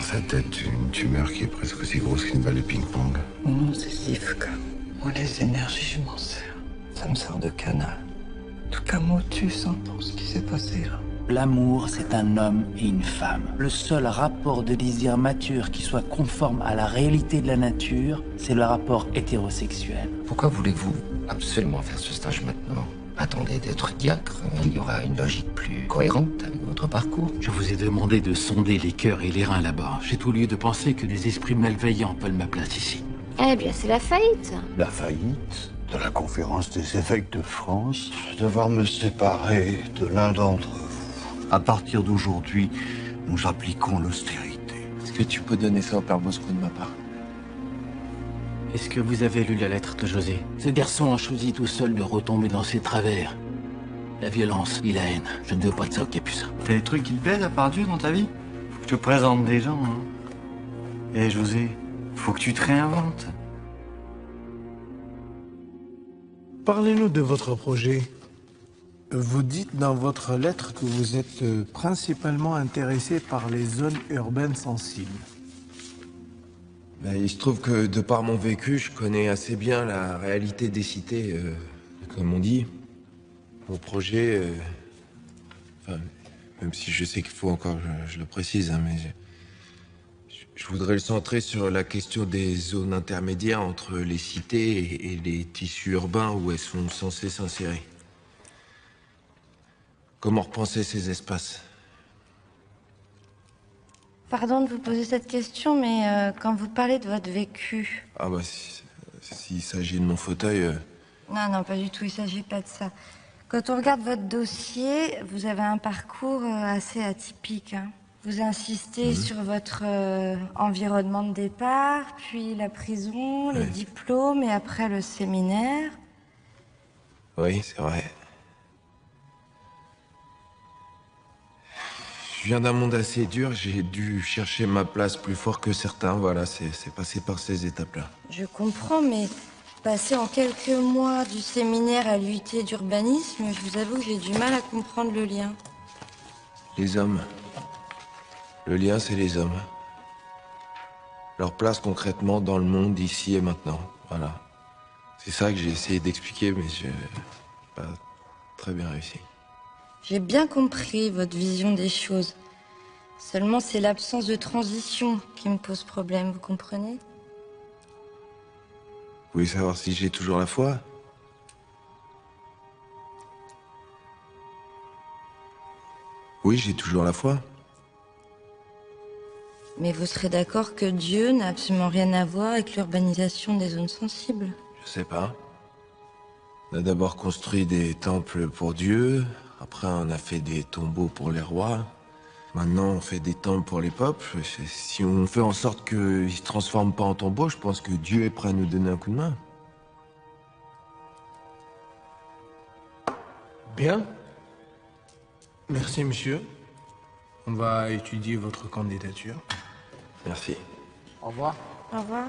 dans sa tête une tumeur qui est presque aussi grosse qu'une balle de ping-pong. Mon nom, c'est Sivka. Moi, les énergies, je m'en sers. Ça me sert de canal. En tout cas, Motus entend ce qui s'est passé là. L'amour, c'est un homme et une femme. Le seul rapport de désir mature qui soit conforme à la réalité de la nature, c'est le rapport hétérosexuel. Pourquoi voulez-vous absolument faire ce stage maintenant? Attendez d'être diacre, il y aura une logique plus cohérente avec votre parcours. Je vous ai demandé de sonder les cœurs et les reins là-bas. J'ai tout lieu de penser que des esprits malveillants veulent ma place ici. Eh bien, c'est la faillite. La faillite de la conférence des évêques de France. Je vais devoir me séparer de l'un d'entre vous. À partir d'aujourd'hui, nous appliquons l'austérité. Est-ce que tu peux donner ça au père Bosco de ma part? Est-ce que vous avez lu la lettre de José? Ce garçon a choisi tout seul de retomber dans ses travers. La violence et la haine. Je ne veux pas de ça au Capucin. T'as des trucs qui te plaisent à part Dieu dans ta vie? Faut que je te présente des gens, hein. Eh José, faut que tu te réinventes. Parlez-nous de votre projet. Vous dites dans votre lettre que vous êtes principalement intéressé par les zones urbaines sensibles. Il se trouve que de par mon vécu, je connais assez bien la réalité des cités, comme on dit. Mon projet, enfin, même si je sais qu'il faut encore, je le précise, hein, mais je voudrais le centrer sur la question des zones intermédiaires entre les cités et les tissus urbains où elles sont censées s'insérer. Comment repenser ces espaces? Pardon de vous poser cette question, mais quand vous parlez de votre vécu... Ah bah, s'il s'agit de mon fauteuil... Non, non, pas du tout, il ne s'agit pas de ça. Quand on regarde votre dossier, vous avez un parcours assez atypique, hein. Vous insistez sur votre environnement de départ, puis la prison, les diplômes et après le séminaire. Oui, c'est vrai. Je viens d'un monde assez dur, j'ai dû chercher ma place plus fort que certains, voilà, c'est passé par ces étapes-là. Je comprends, mais passer en quelques mois du séminaire à l'UT d'urbanisme, je vous avoue que j'ai du mal à comprendre le lien. Les hommes. Le lien, c'est les hommes. Leur place concrètement dans le monde, ici et maintenant, voilà. C'est ça que j'ai essayé d'expliquer, mais je n'ai pas très bien réussi. J'ai bien compris votre vision des choses. Seulement, c'est l'absence de transition qui me pose problème, vous comprenez? Vous voulez savoir si j'ai toujours la foi? Oui, j'ai toujours la foi. Mais vous serez d'accord que Dieu n'a absolument rien à voir avec l'urbanisation des zones sensibles? Je sais pas. On a d'abord construit des temples pour Dieu, après on a fait des tombeaux pour les rois. Maintenant on fait des temples pour les peuples. Si on fait en sorte qu'ils ne se transforment pas en tombeaux, je pense que Dieu est prêt à nous donner un coup de main. Bien. Merci, monsieur. On va étudier votre candidature. Merci. Au revoir. Au revoir.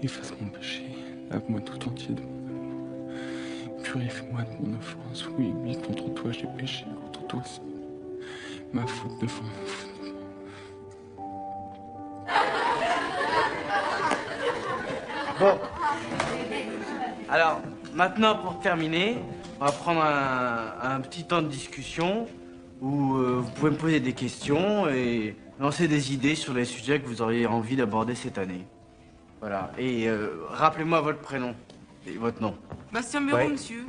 efface mon péché, lave-moi tout entier de mon amour. Purifie-moi de mon offense. Oui, contre toi j'ai péché, contre toi seul. Ma faute devant ma faute. Bon. Alors, maintenant, pour terminer, on va prendre un petit temps de discussion où vous pouvez me poser des questions et lancer des idées sur les sujets que vous auriez envie d'aborder cette année. Voilà. Et rappelez-moi votre prénom et votre nom. Bastien Bureau, Ouais. monsieur.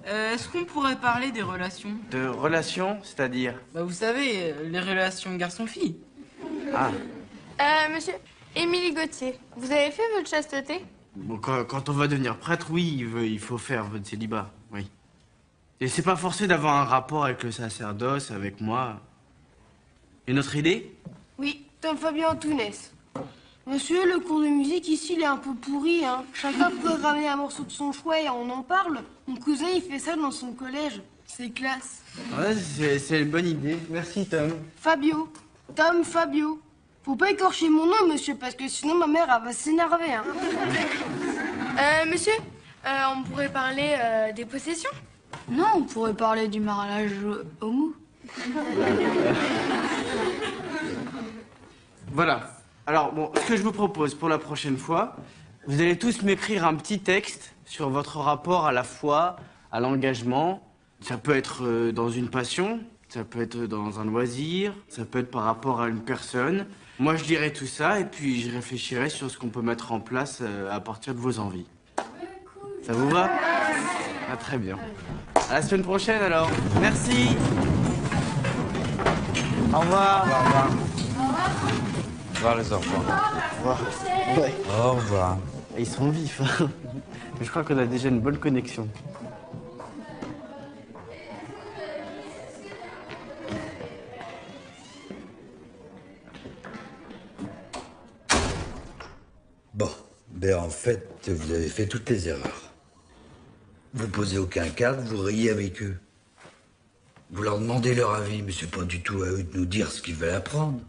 Est-ce qu'on pourrait parler des relations? De relations, c'est-à-dire? Bah, vous savez, les relations garçon-fille. Ah. Monsieur, Émilie Gauthier, vous avez fait votre chasteté? Bon, quand on va devenir prêtre, oui, il faut faire votre célibat, oui. Et c'est pas forcé d'avoir un rapport avec le sacerdoce, avec moi. Une autre idée? Oui, Tom Fabien Antounès. Monsieur, le cours de musique ici, il est un peu pourri, hein. Chacun pourrait ramener un morceau de son choix et on en parle. Mon cousin, il fait ça dans son collège. C'est classe. Ouais, c'est une bonne idée. Merci, Tom. Fabio. Tom Fabio. Faut pas écorcher mon nom, monsieur, parce que sinon ma mère, elle va s'énerver, hein. Monsieur, on pourrait parler des possessions? Non, on pourrait parler du mariage homo. Voilà. Alors, bon, ce que je vous propose pour la prochaine fois, vous allez tous m'écrire un petit texte sur votre rapport à la foi, à l'engagement. Ça peut être dans une passion, ça peut être dans un loisir, ça peut être par rapport à une personne. Moi, je dirai tout ça et puis je réfléchirai sur ce qu'on peut mettre en place à partir de vos envies. Ça vous va? Ah, très bien. À la semaine prochaine, alors. Merci. Au revoir. Au revoir. Au revoir les enfants. Au revoir. Ouais. Au revoir. Ils sont vifs, hein. Mais je crois qu'on a déjà une bonne connexion. Bon, ben en fait, vous avez fait toutes les erreurs. Vous posez aucun cadre, vous riez avec eux. Vous leur demandez leur avis, mais c'est pas du tout à eux de nous dire ce qu'ils veulent apprendre.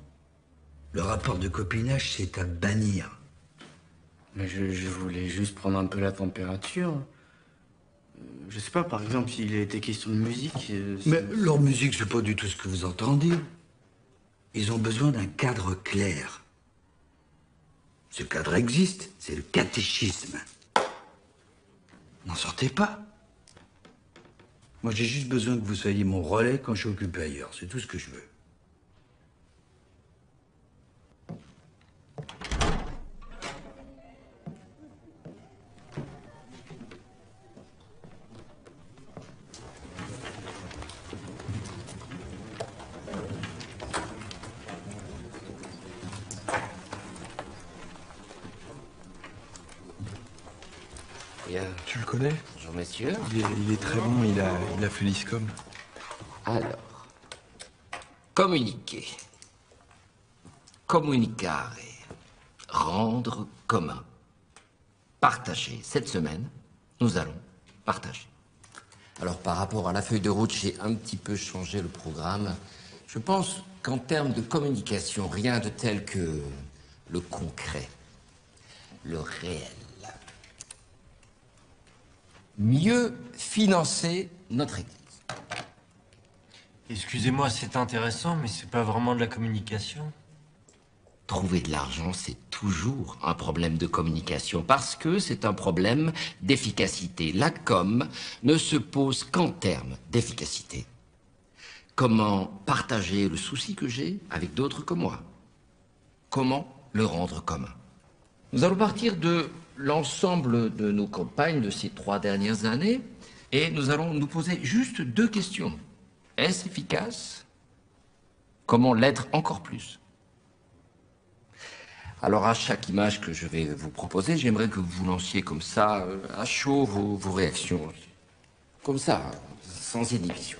Le rapport de copinage, c'est à bannir. Mais je voulais juste prendre un peu la température. Je sais pas, par exemple, s'il a été question de musique... Mais leur musique, c'est pas du tout ce que vous entendez. Ils ont besoin d'un cadre clair. Ce cadre existe, c'est le catéchisme. N'en sortez pas. Moi, j'ai juste besoin que vous soyez mon relais quand je suis occupé ailleurs. C'est tout ce que je veux. Tu le connais? Bonjour, messieurs. Il est très bon, il a fait l'ISCOM. Alors, communiquer. Communicare. Rendre commun. Partager. Cette semaine, nous allons partager. Alors, par rapport à la feuille de route, j'ai un petit peu changé le programme. Je pense qu'en termes de communication, rien de tel que le concret, le réel. Mieux financer notre Église. Excusez-moi, c'est intéressant, mais c'est pas vraiment de la communication. Trouver de l'argent, c'est toujours un problème de communication, parce que c'est un problème d'efficacité. La com ne se pose qu'en termes d'efficacité. Comment partager le souci que j'ai avec d'autres que moi? Comment le rendre commun? Nous allons partir de l'ensemble de nos campagnes de ces 3 dernières années et nous allons nous poser juste 2 questions. Est-ce efficace? Comment l'être encore plus? Alors à chaque image que je vais vous proposer, j'aimerais que vous lanciez comme ça, à chaud, vos réactions. Comme ça, sans inhibition.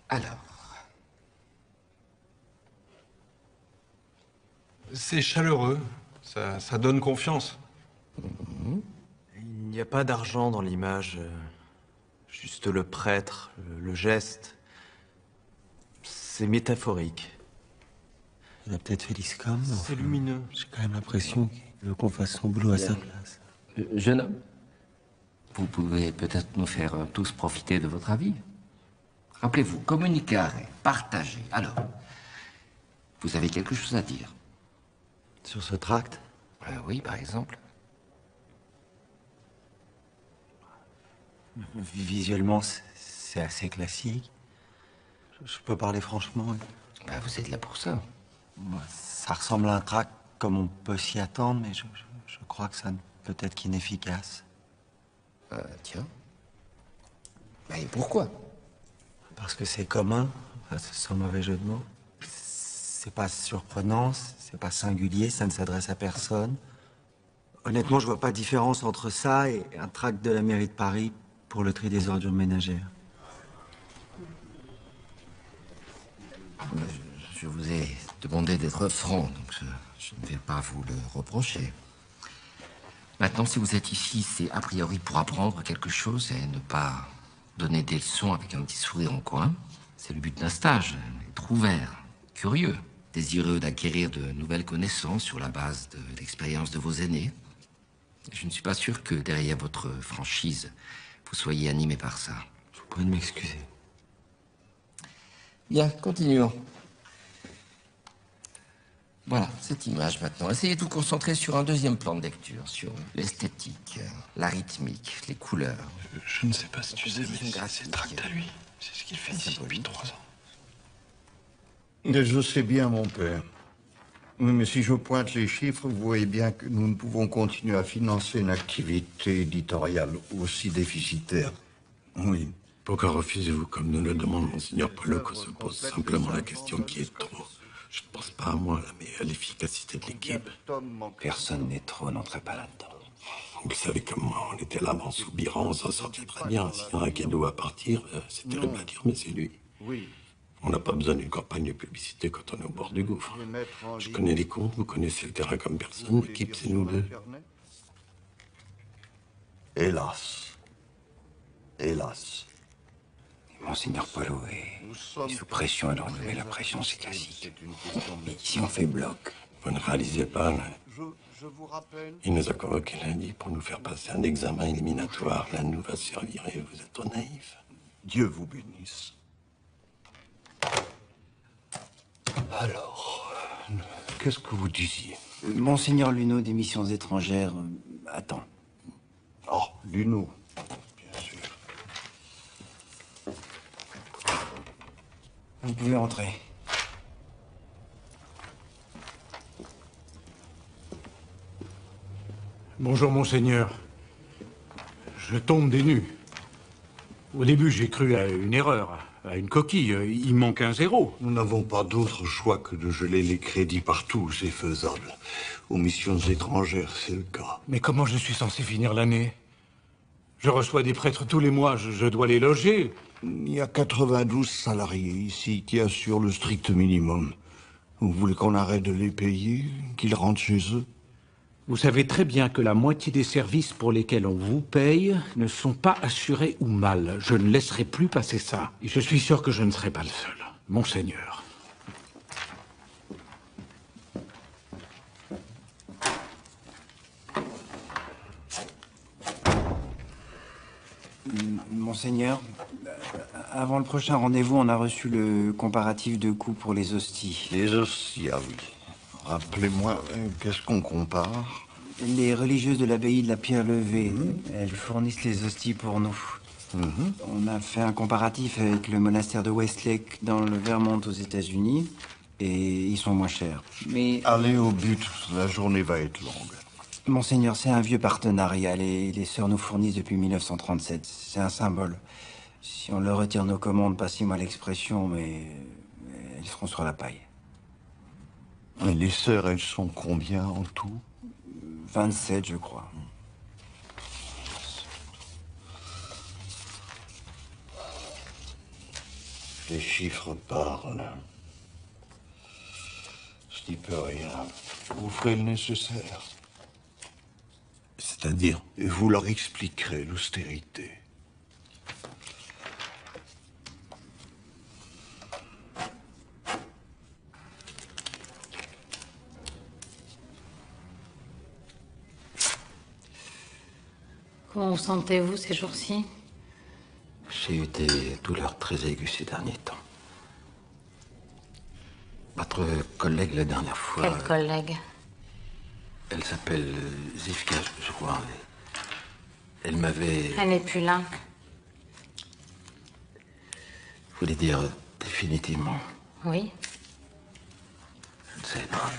Alors. C'est chaleureux, ça donne confiance. Il n'y a pas d'argent dans l'image, juste le prêtre, le geste. C'est métaphorique. Il a peut-être fait l'ISCOM. C'est lumineux. J'ai quand même l'impression qu'il veut qu'on fasse son boulot à sa place. Jeune homme, vous pouvez peut-être nous faire tous profiter de votre avis. Rappelez-vous, communiquer, partager. Alors, vous avez quelque chose à dire? Sur ce tract? Oui, par exemple. Visuellement, c'est assez classique. Je peux parler franchement. Vous êtes là pour ça. Ça ressemble à un tract comme on peut s'y attendre, mais je crois que ça ne peut être qu'inefficace. Tiens. Et pourquoi? Parce que c'est commun, sans mauvais jeu de mots. C'est pas surprenant, c'est pas singulier, ça ne s'adresse à personne. Honnêtement, je vois pas de différence entre ça et un tract de la mairie de Paris pour le tri des ordures ménagères. Je vous ai demandé d'être franc, donc je ne vais pas vous le reprocher. Maintenant, si vous êtes ici, c'est a priori pour apprendre quelque chose et ne pas donner des leçons avec un petit sourire en coin. C'est le but d'un stage, être ouvert, curieux, désireux d'acquérir de nouvelles connaissances sur la base de l'expérience de vos aînés. Je ne suis pas sûr que derrière votre franchise, vous soyez animé par ça. Je vous prie de m'excuser. Bien, continuons. Voilà, cette image maintenant. Essayez de vous concentrer sur un deuxième plan de lecture, sur l'esthétique, la rythmique, les couleurs. Je ne sais pas si tu sais, mais c'est le tract à lui. C'est ce qu'il fait ici depuis 3 ans. Je sais bien, mon père. Oui, mais si je pointe les chiffres, vous voyez bien que nous ne pouvons continuer à financer une activité éditoriale aussi déficitaire. Oui. Pourquoi refusez-vous, comme nous le demande Monseigneur Polo, qu'on se pose simplement la question qui est trop? Je ne pense pas à moi, là, mais à l'efficacité de l'équipe. Personne n'est trop, n'entrez pas là-dedans. Vous savez comme moi, on était là avant Soubirant, on s'en sortait très bien. S'il y en a qui doit partir, c'est terrible à dire, mais c'est lui. Oui. On n'a pas besoin d'une campagne de publicité quand on est au bord du gouffre. Je connais les comptes, vous connaissez le terrain comme personne. L'équipe, c'est nous deux. Hélas. Hélas. Monseigneur Polo est sous pression, alors renouveler la pression, c'est classique. Mais ici, on fait bloc. Vous ne réalisez pas, là. Je vous rappelle... Il nous a convoqués lundi pour nous faire passer un examen éliminatoire. L'un nous va servir et vous êtes trop naïfs. Dieu vous bénisse. Alors, qu'est-ce que vous disiez? Monseigneur Luneau des missions étrangères attend. Oh, Luneau. Bien sûr. Vous pouvez entrer. Bonjour, Monseigneur. Je tombe des nues. Au début, j'ai cru à une erreur, à une coquille. Il manque un 0. Nous n'avons pas d'autre choix que de geler les crédits partout où c'est faisable. Aux missions étrangères, c'est le cas. Mais comment je suis censé finir l'année? Je reçois des prêtres tous les mois, je dois les loger. Il y a 92 salariés ici qui assurent le strict minimum. Vous voulez qu'on arrête de les payer, qu'ils rentrent chez eux? Vous savez très bien que la moitié des services pour lesquels on vous paye ne sont pas assurés ou mal. Je ne laisserai plus passer ça. Et je suis sûr que je ne serai pas le seul. Monseigneur. Monseigneur, avant le prochain rendez-vous, on a reçu le comparatif de coûts pour les hosties. Les hosties, ah oui. Rappelez-moi, qu'est-ce qu'on compare? Les religieuses de l'abbaye de la Pierre-Levée, elles fournissent les hosties pour nous. On a fait un comparatif avec le monastère de Westlake dans le Vermont aux États-Unis, et ils sont moins chers. Mais... Allez au but, la journée va être longue. Monseigneur, c'est un vieux partenariat. Les sœurs nous fournissent depuis 1937. C'est un symbole. Si on leur retire nos commandes, passez-moi l'expression, mais elles seront sur la paille. Et les sœurs, elles sont combien en tout? 27, je crois. Les chiffres parlent. Je n'y peux rien. Vous ferez le nécessaire. C'est-à-dire? Et vous leur expliquerez l'austérité. Comment vous sentez-vous ces jours-ci? J'ai eu des douleurs très aiguës ces derniers temps. Votre collègue la dernière fois... Quel collègue? Elle s'appelle Zivka, je crois. Elle m'avait... Elle n'est plus là. Vous voulez dire définitivement? Oui. Je ne sais pas.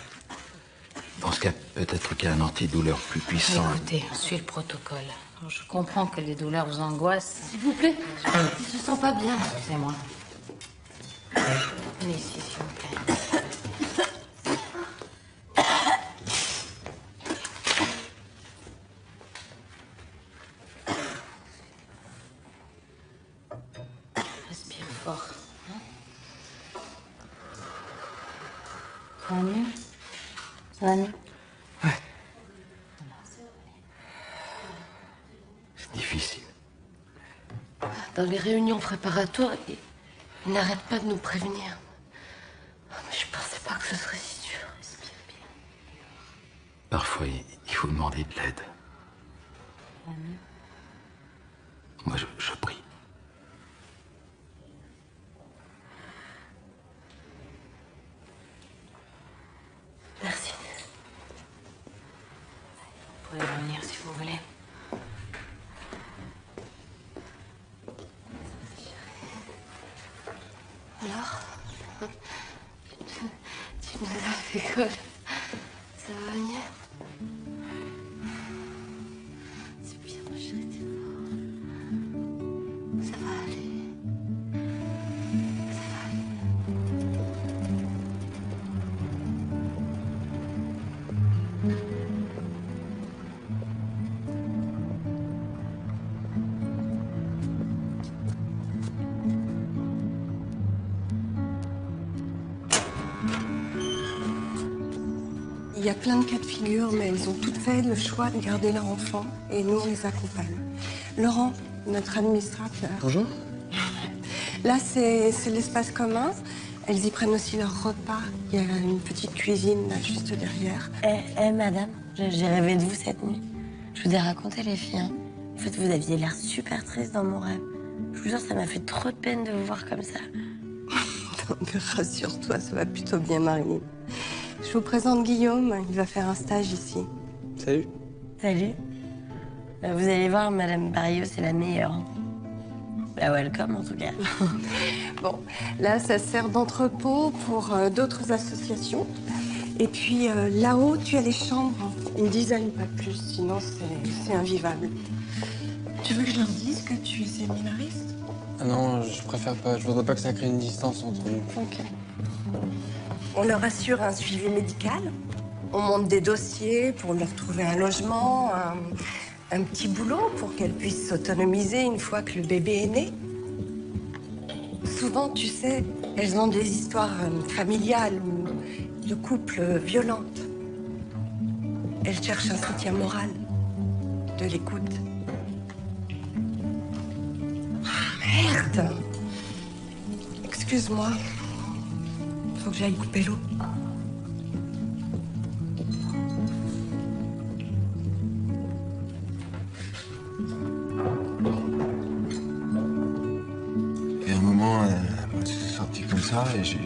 Je pense qu'il y a peut-être qu'il y a un antidouleur plus puissant. Écoutez, on suit le protocole. Alors, je comprends que les douleurs vous angoissent. S'il vous plaît, je me sens pas bien. Excusez-moi. Venez ici, s'il vous plaît. Respire fort. Hein? Ça va mieux? Ça va mieux? C'est difficile. Dans les réunions préparatoires, il n'arrête pas de nous prévenir. Oh, mais je pensais pas que ce serait si dur. Respire bien. Parfois, il faut demander de l'aide. Moi, je prie. Merci. Vous pouvez revenir si vous voulez. Alors, tu nous as fait quoi? Ça va mieux? C'est bien, ma chérie, t'es fort. Ça va aller. Ça va aller. Il y a plein de cas de figure, mais elles ont toutes fait le choix de garder leur enfant et nous, on les accompagne. Laurent, notre administrateur. Bonjour. Là, c'est l'espace commun. Elles y prennent aussi leur repas. Il y a une petite cuisine là, juste derrière. Madame, j'ai rêvé de vous cette nuit. Je vous ai raconté, les filles. Hein. En fait, vous aviez l'air super triste dans mon rêve. Je vous jure, ça m'a fait trop de peine de vous voir comme ça. Non, mais rassure-toi, ça va plutôt bien, Marilyn. Je vous présente Guillaume, il va faire un stage ici. Salut. Salut. Vous allez voir, Madame Barrios, c'est la meilleure. Bah, welcome, en tout cas. Bon, là, ça sert d'entrepôt pour d'autres associations. Et puis, là-haut, tu as les chambres. Une dizaine, pas plus, sinon c'est invivable. Tu veux que je leur dise que tu es séminariste? Ah non, je préfère pas. Je voudrais pas que ça crée une distance entre nous. Ok. On leur assure un suivi médical. On monte des dossiers pour leur trouver un logement, un petit boulot pour qu'elles puissent s'autonomiser une fois que le bébé est né. Souvent, tu sais, elles ont des histoires familiales ou de couples violentes. Elles cherchent un soutien moral, de l'écoute. Ah, merde! Excuse-moi. Faut que j'aille couper l'eau. Et à un moment, elle s'est sortie comme ça et j'ai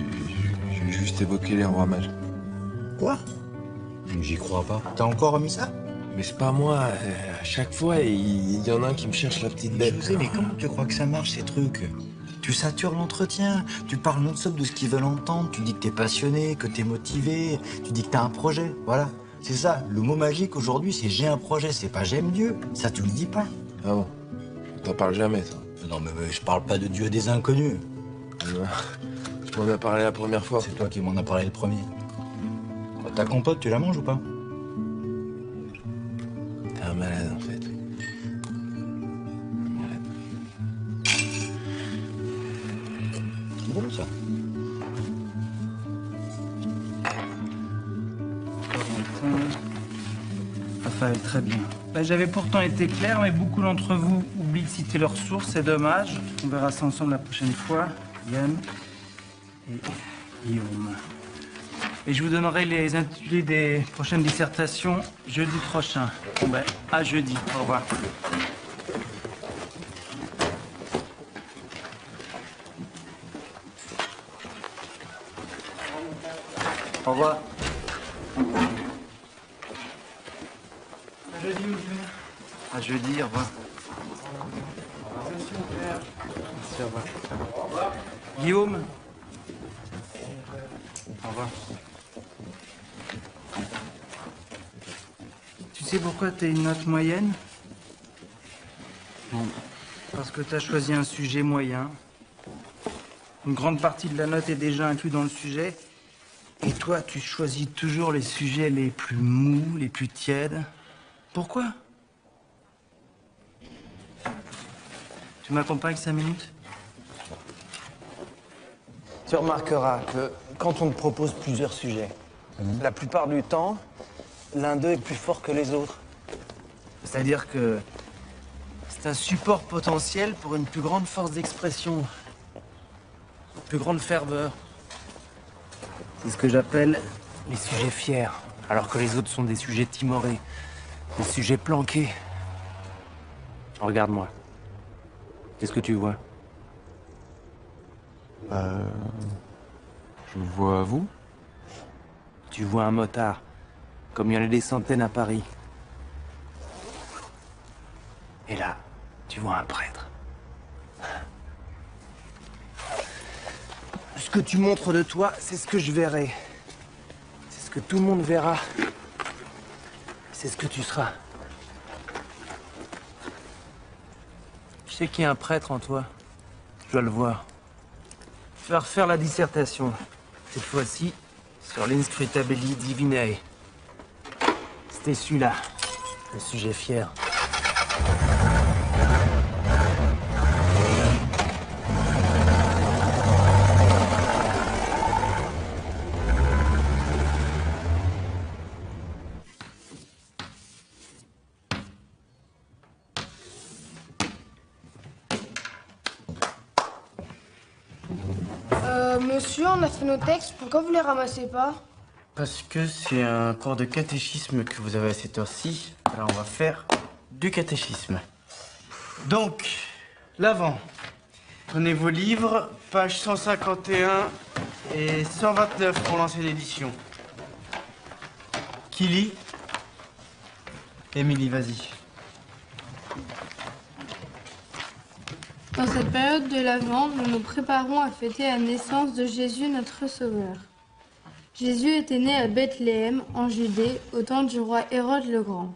juste évoqué les rois mages. Quoi? J'y crois pas. T'as encore remis ça? Mais c'est pas moi. À chaque fois, il y en a un qui me cherche la petite bête. Je sais, mais comment tu crois que ça marche, ces trucs? Tu satures l'entretien, tu parles non-stop de ce qu'ils veulent entendre, tu dis que t'es passionné, que t'es motivé, tu dis que t'as un projet, voilà. C'est ça, le mot magique aujourd'hui, c'est j'ai un projet, c'est pas j'aime Dieu. Ça, tu le dis pas. Ah bon? T'en parles jamais, ça. Non, mais je parle pas de Dieu des inconnus. Tu m'en as parlé la première fois. C'est toi qui m'en as parlé le premier. Ta compote, tu la manges ou pas? T'es un malade, en fait. C'est bon, ça. Raphaël, très bien. Bah, j'avais pourtant été clair, mais beaucoup d'entre vous oublient de citer leurs sources, c'est dommage. On verra ça ensemble la prochaine fois. Yann et Guillaume. Et je vous donnerai les intitulés des prochaines dissertations jeudi prochain. Bon, ben, à jeudi. Au revoir. Au revoir. À jeudi, Olivier. À jeudi, au revoir. Merci, mon père. Merci, au revoir. Guillaume. Au revoir. Tu sais pourquoi t'as une note moyenne? Non. Parce que t'as choisi un sujet moyen. Une grande partie de la note est déjà inclue dans le sujet. Et toi, tu choisis toujours les sujets les plus mous, les plus tièdes. Pourquoi? Tu m'accompagnes 5 minutes? Tu remarqueras que quand on te propose plusieurs sujets, la plupart du temps, l'un d'eux est plus fort que les autres. C'est-à-dire que c'est un support potentiel pour une plus grande force d'expression, une plus grande ferveur. C'est ce que j'appelle les sujets fiers, alors que les autres sont des sujets timorés, des sujets planqués. Regarde-moi. Qu'est-ce que tu vois? Je vois vous. Tu vois un motard, comme il y en a des centaines à Paris. Et là, tu vois un prêtre. Ce que tu montres de toi, c'est ce que je verrai. C'est ce que tout le monde verra. C'est ce que tu seras. Je sais qu'il y a un prêtre en toi. Je dois le voir. Faire refaire la dissertation. Cette fois-ci, sur l'inscrutabili divinae. C'était celui-là, le sujet fier. Monsieur, on a fait nos textes, pourquoi vous les ramassez pas? Parce que c'est un cours de catéchisme que vous avez à cette heure-ci. Alors on va faire du catéchisme. Donc, l'avant. Prenez vos livres, pages 151 et 129 pour lancer l'édition. Qui lit? Émilie, vas-y. Dans cette période de l'Avent, nous nous préparons à fêter la naissance de Jésus, notre Sauveur. Jésus était né à Bethléem, en Judée, au temps du roi Hérode le Grand.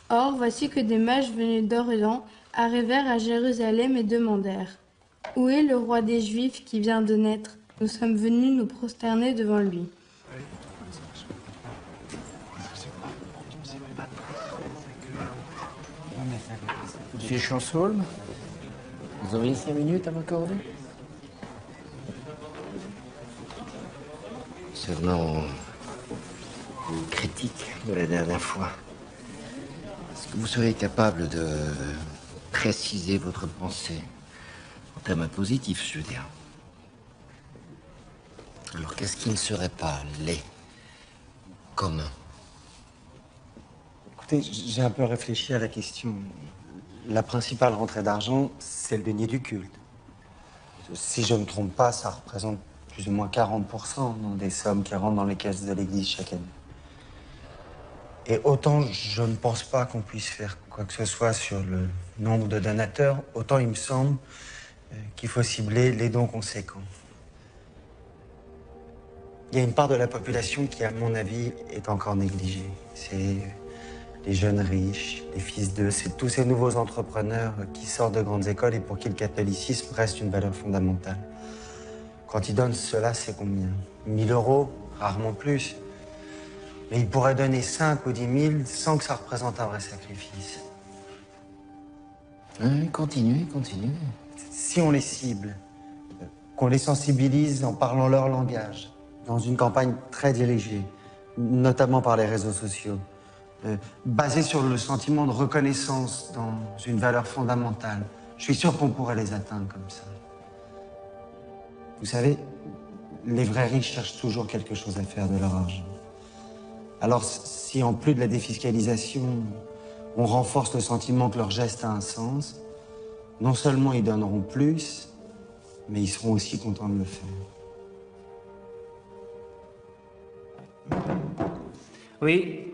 Or, voici que des mages venus d'Orient arrivèrent à Jérusalem et demandèrent « Où est le roi des Juifs qui vient de naître? Nous sommes venus nous prosterner devant lui. » Monsieur Chansolme, vous auriez 5 minutes à m'accorder? Concernant vos critiques de la dernière fois, est-ce que vous seriez capable de préciser votre pensée en termes positifs, je veux dire? Alors, qu'est-ce qui ne serait pas laid, commun? Écoutez, j'ai un peu réfléchi à la question. La principale rentrée d'argent, c'est le denier du culte. Si je ne me trompe pas, ça représente plus ou moins 40% des sommes qui rentrent dans les caisses de l'Église chaque année. Et autant je ne pense pas qu'on puisse faire quoi que ce soit sur le nombre de donateurs, autant il me semble qu'il faut cibler les dons conséquents. Il y a une part de la population qui, à mon avis, est encore négligée. C'est les jeunes riches, les fils d'eux, c'est tous ces nouveaux entrepreneurs qui sortent de grandes écoles et pour qui le catholicisme reste une valeur fondamentale. Quand ils donnent cela, c'est combien? 1 000 €? Rarement plus. Mais ils pourraient donner 5 ou 10 000 sans que ça représente un vrai sacrifice. Continuez. Si on les cible, qu'on les sensibilise en parlant leur langage, dans une campagne très dirigée, notamment par les réseaux sociaux, basée sur le sentiment de reconnaissance dans une valeur fondamentale, je suis sûr qu'on pourrait les atteindre comme ça. Vous savez, les vrais riches cherchent toujours quelque chose à faire de leur argent. Alors, si en plus de la défiscalisation, on renforce le sentiment que leur geste a un sens, non seulement ils donneront plus, mais ils seront aussi contents de le faire. Oui.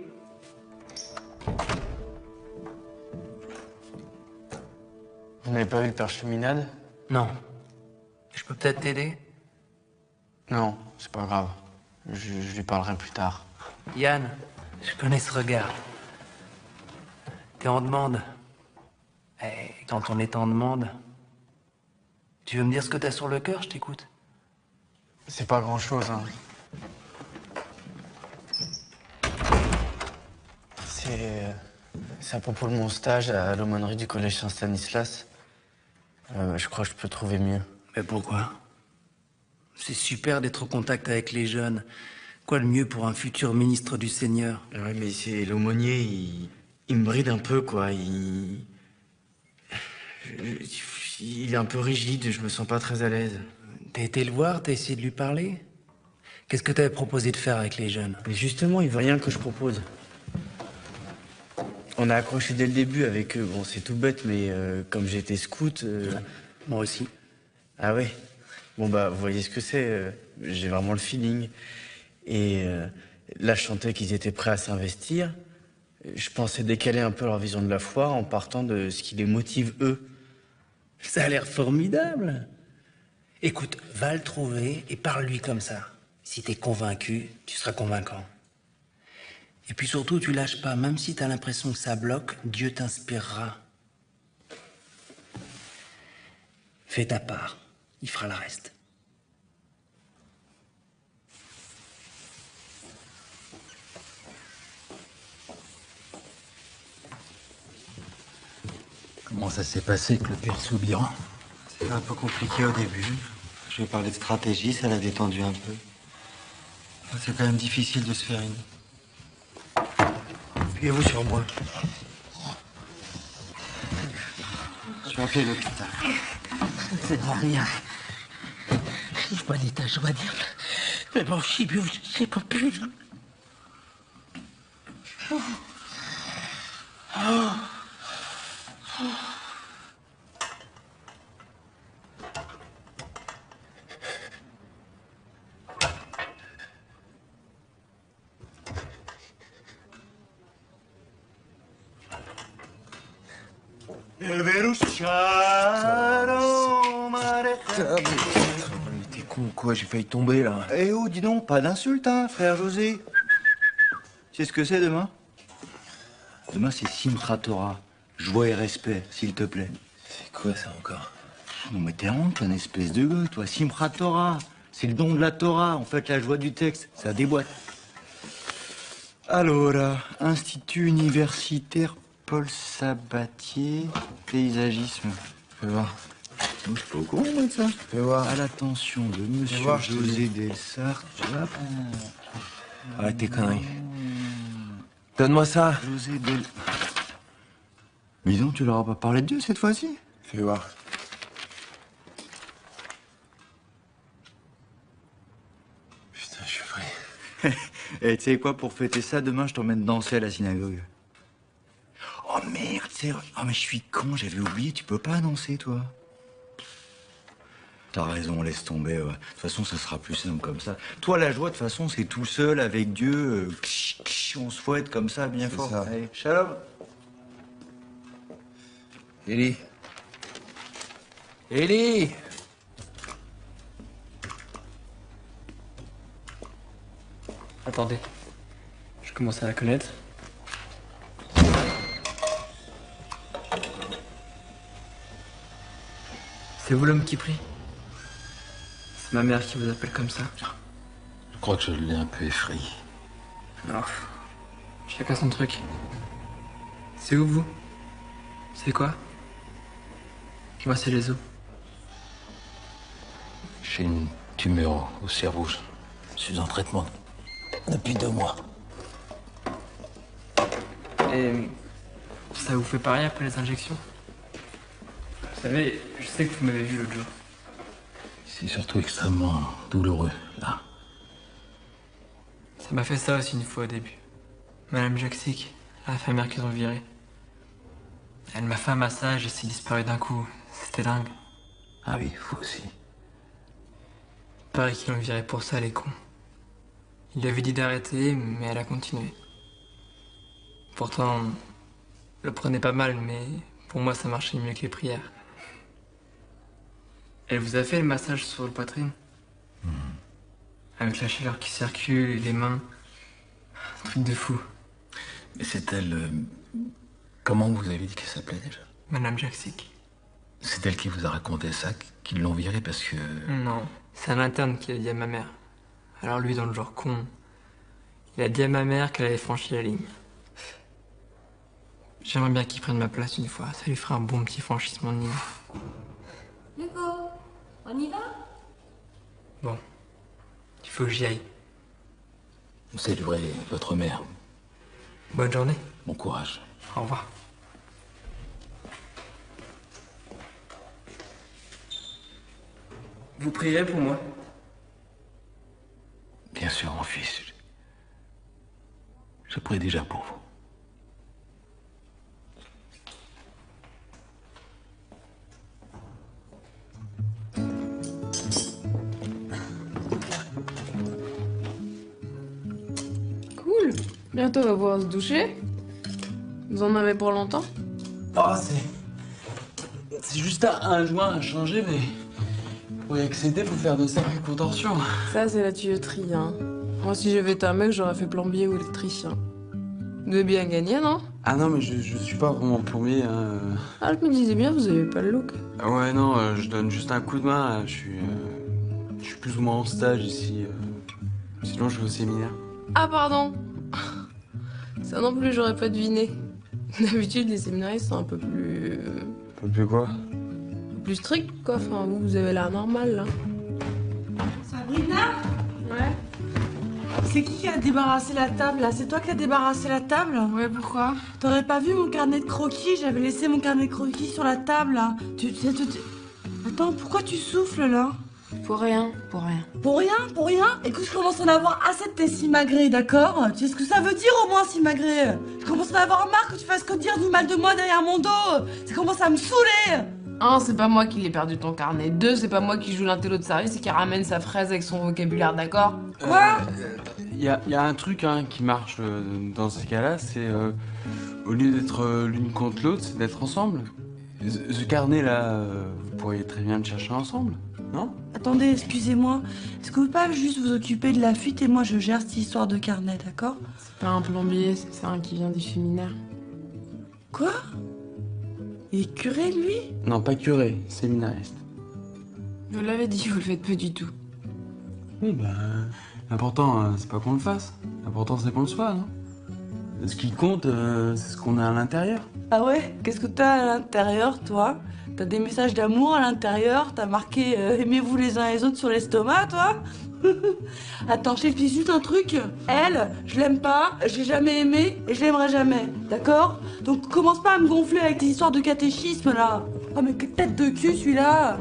Vous n'avez pas vu le père Cheminade? Non. Je peux peut-être t'aider? Non, c'est pas grave. Je lui parlerai plus tard. Yann, je connais ce regard. T'es en demande. Et quand on est en demande, tu veux me dire ce que t'as sur le cœur, je t'écoute. C'est pas grand-chose, hein. C'est à propos de mon stage à l'aumônerie du collège Saint-Stanislas. Je crois que je peux trouver mieux. Mais pourquoi? C'est super d'être au contact avec les jeunes. Quoi de mieux pour un futur ministre du Seigneur? Ouais, mais c'est l'aumônier, il me bride un peu, quoi. Il est un peu rigide, je me sens pas très à l'aise. T'as été le voir? T'as essayé de lui parler? Qu'est-ce que t'avais proposé de faire avec les jeunes? Mais justement, il veut rien que je propose. On a accroché dès le début avec eux. Bon, c'est tout bête, mais comme j'étais scout... Moi aussi. Ah ouais? Bon, bah, vous voyez ce que c'est. J'ai vraiment le feeling. Et là, je sentais qu'ils étaient prêts à s'investir. Je pensais décaler un peu leur vision de la foi en partant de ce qui les motive, eux. Ça a l'air formidable. Écoute, va le trouver et parle-lui comme ça. Si t'es convaincu, tu seras convaincant. Et puis surtout, tu lâches pas. Même si t'as l'impression que ça bloque, Dieu t'inspirera. Fais ta part. Il fera le reste. Comment ça s'est passé avec le père Soubiran? C'était un peu compliqué au début. Je lui ai parlé de stratégie, ça l'a détendu un peu. Enfin, c'est quand même difficile de se faire une... Appuyez-vous sur moi. Je vais appeler l'hôpital. Ça sert à rien. Je suis pas d'état joignable. Mais bon, chibio, je sais pas plus. T'es con ou quoi? J'ai failli tomber là. Eh oh, dis donc, pas d'insulte, hein, frère José. Tu sais ce que c'est demain? Demain, c'est Simchat Torah. Joie et respect, s'il te plaît. C'est quoi ça encore? Non mais t'es honte, un espèce de gueux, toi. Simchat Torah, c'est le don de la Torah. En fait, la joie du texte, ça déboîte. Alors, Institut universitaire Paul Sabatier, paysagisme. Fais voir. Je suis pas au courant, moi, de ça. Fais voir. À l'attention de monsieur voir, José Delsart. Arrête tes conneries. Donne-moi ça. José Del... Mais dis donc, tu leur as pas parlé de Dieu cette fois-ci? Fais voir. Putain, je suis prêt. Et tu sais quoi, pour fêter ça, demain, je t'emmène danser à la synagogue. Oh merde, c'est vrai. Oh mais je suis con, j'avais oublié, tu peux pas danser, toi. T'as raison, laisse tomber. Ouais. De toute façon, ça sera plus simple comme ça. Toi, la joie, de toute façon, c'est tout seul avec Dieu. On se fouette comme ça, bien fort. Ça. Allez, shalom. Élie. Élie. Attendez. Je commence à la connaître. C'est vous l'homme qui prie? C'est ma mère qui vous appelle comme ça? Je crois que je l'ai un peu effrayé. Non. Chacun son truc. C'est où vous? C'est quoi? Moi c'est les os. J'ai une tumeur au cerveau. Je suis en traitement depuis 2 mois. Et ça vous fait pareil après les injections? Vous savez, je sais que vous m'avez vu l'autre jour. C'est surtout extrêmement douloureux, là. Ça m'a fait ça aussi une fois au début. Madame Jaksic, l'infirmière qu'ils ont virée. Elle m'a fait un massage et s'est disparue d'un coup. C'était dingue. Ah oui, vous aussi. Pareil qu'ils l'ont virée pour ça, les cons. Il lui avait dit d'arrêter, mais elle a continué. Pourtant, je le prenais pas mal, mais pour moi, ça marchait mieux que les prières. Elle vous a fait le massage sur le poitrine? Avec la chaleur qui circule et les mains. Un truc de fou. Mais c'est elle... Comment vous avez dit qu'elle s'appelait déjà? Madame Jaksic. C'est elle qui vous a raconté ça, qu'ils l'ont virée parce que... Non, c'est un interne qui a dit à ma mère. Alors lui, dans le genre con, il a dit à ma mère qu'elle avait franchi la ligne. J'aimerais bien qu'il prenne ma place une fois, ça lui ferait un bon petit franchissement de ligne. Hugo, on y va? Bon, il faut que j'y aille. Vous saluerez votre mère. Bonne journée. Bon courage. Au revoir. Vous prierez pour moi? Bien sûr, mon fils. Je prie déjà pour vous. Cool. Bientôt on va pouvoir se doucher. Vous en avez pour longtemps? Oh, c'est juste un joint à changer, mais pour y accéder, faut faire de sacrées contorsions. Ça, c'est la tuyauterie, hein. Moi, si j'avais été un mec, j'aurais fait plombier ou électricien. Vous avez bien gagné, non? Ah non, mais je suis pas vraiment plombier, hein. Ah, je me disais bien, vous avez pas le look. Ouais, non, je donne juste un coup de main, là. Je suis plus ou moins en stage ici. Sinon, je vais au séminaire. Ah, pardon. Ça non plus, j'aurais pas deviné. D'habitude, les séminaristes sont un peu plus... Un peu plus quoi? un peu plus stricts, quoi. Enfin, vous avez l'air normal, là. Sabrina? Ouais. C'est qui a débarrassé la table, là? C'est toi qui as débarrassé la table? Ouais, pourquoi? T'aurais pas vu mon carnet de croquis? J'avais laissé mon carnet de croquis sur la table, là. Attends, pourquoi tu souffles, là? Pour rien, pour rien. Pour rien? Pour rien? Écoute, je commence à en avoir assez de tes simagrées, d'accord? Tu sais ce que ça veut dire au moins, simagrée? Je commence à en avoir marre que tu fasses que dire du mal de moi derrière mon dos. Ça commence à me saouler. 1, c'est pas moi qui l'ai perdu ton carnet. 2, c'est pas moi qui joue l'intello de service et qui ramène sa fraise avec son vocabulaire, d'accord? Quoi? Y a un truc hein, qui marche dans ces cas-là, c'est au lieu d'être l'une contre l'autre, c'est d'être ensemble. Ce carnet-là, vous pourriez très bien le chercher ensemble, non? Attendez, excusez-moi. Est-ce que vous pouvez pas juste vous occuper de la fuite et moi je gère cette histoire de carnet, d'accord? C'est pas un plombier, c'est un qui vient du séminaire. Quoi? Il est curé, lui? Non, pas curé, séminariste. Je vous l'avais dit, vous le faites pas du tout. Oui, ben... L'important, c'est pas qu'on le fasse. L'important, c'est qu'on le soit, non? Ce qui compte, c'est ce qu'on a à l'intérieur. Ah ouais? Qu'est-ce que t'as à l'intérieur, toi? T'as des messages d'amour à l'intérieur? T'as marqué aimez-vous les uns les autres sur l'estomac, toi? Attends, je t'explique juste un truc. Elle, je l'aime pas, je l'ai jamais aimée et je l'aimerai jamais, d'accord? Donc commence pas à me gonfler avec tes histoires de catéchisme, là. Oh mais quelle tête de cul, celui-là!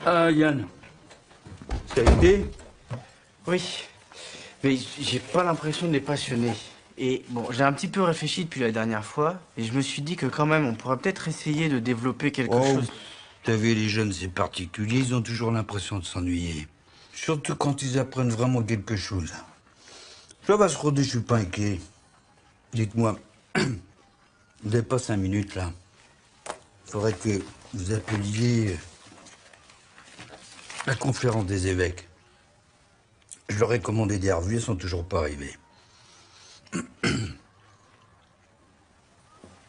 Yann. Ça a été? Oui. Mais j'ai pas l'impression de les passionner. Et bon, j'ai un petit peu réfléchi depuis la dernière fois, et je me suis dit que quand même, on pourrait peut-être essayer de développer quelque chose. T'as vu, les jeunes, c'est particulier, ils ont toujours l'impression de s'ennuyer. Surtout quand ils apprennent vraiment quelque chose. Ça va se roder, je suis pas inquiet. Dites-moi, vous n'avez pas 5 minutes, là? Faudrait que vous appeliez la conférence des évêques. Je leur ai commandé des revues, elles sont toujours pas arrivées.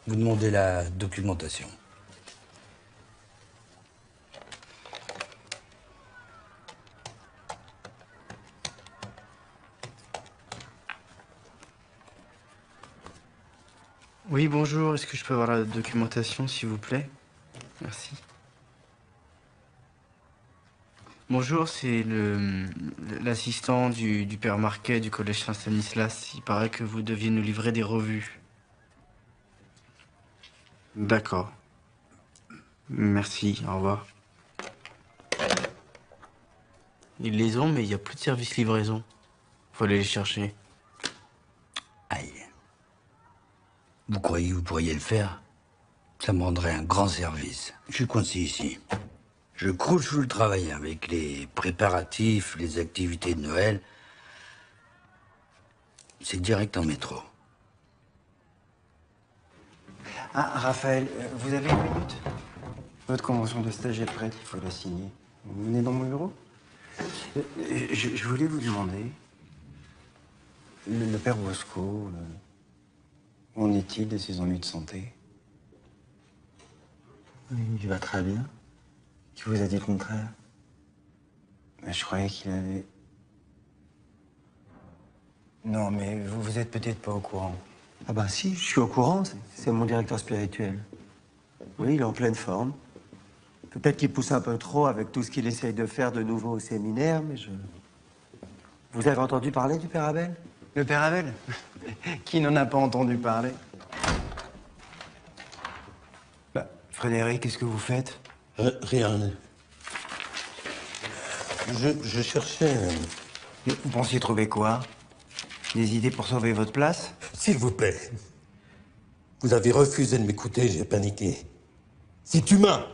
Vous demandez la documentation. Oui, bonjour, est-ce que je peux avoir la documentation, s'il vous plaît? Merci. Bonjour, c'est l'assistant du père Marquet du collège Saint-Stanislas. Il paraît que vous deviez nous livrer des revues. D'accord. Merci, au revoir. Ils les ont, mais il n'y a plus de service livraison. Faut aller les chercher. Aïe. Vous croyez que vous pourriez le faire? Ça me rendrait un grand service. Je suis coincé ici. Je croule sous le travail avec les préparatifs, les activités de Noël. C'est direct en métro. Ah, Raphaël, vous avez 1 minute? Votre convention de stage est prête, il faut la signer. Vous venez dans mon bureau? Je voulais vous demander, le père Bosco, où en est-il de ses ennuis de santé? Il va très bien. Qui vous a dit le contraire? Mais je croyais qu'il avait... Non, mais vous êtes peut-être pas au courant. Ah bah si, je suis au courant, c'est mon directeur spirituel. Oui, il est en pleine forme. Peut-être qu'il pousse un peu trop avec tout ce qu'il essaye de faire de nouveau au séminaire, mais je... Vous avez entendu parler du père Abel? Le père Abel? Qui n'en a pas entendu parler? Bah, Frédéric, qu'est-ce que vous faites? Rien. Je cherchais... Vous pensiez trouver quoi? Des idées pour sauver votre place? S'il vous plaît. Vous avez refusé de m'écouter, j'ai paniqué. C'est humain.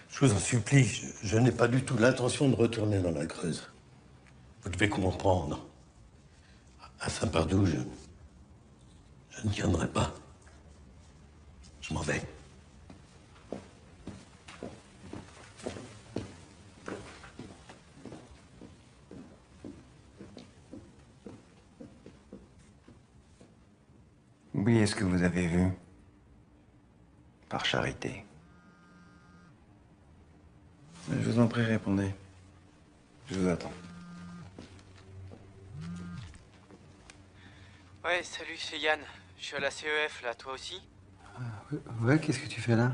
Je vous en supplie, je n'ai pas du tout l'intention de retourner dans la Creuse. Vous devez comprendre. À Saint-Pardoux, je ne tiendrai pas. Je m'en vais. Oubliez ce que vous avez vu. Par charité. Je vous en prie, répondez. Je vous attends. Ouais, salut, c'est Yann. Je suis à la CEF, là, toi aussi? Ouais, qu'est-ce que tu fais là?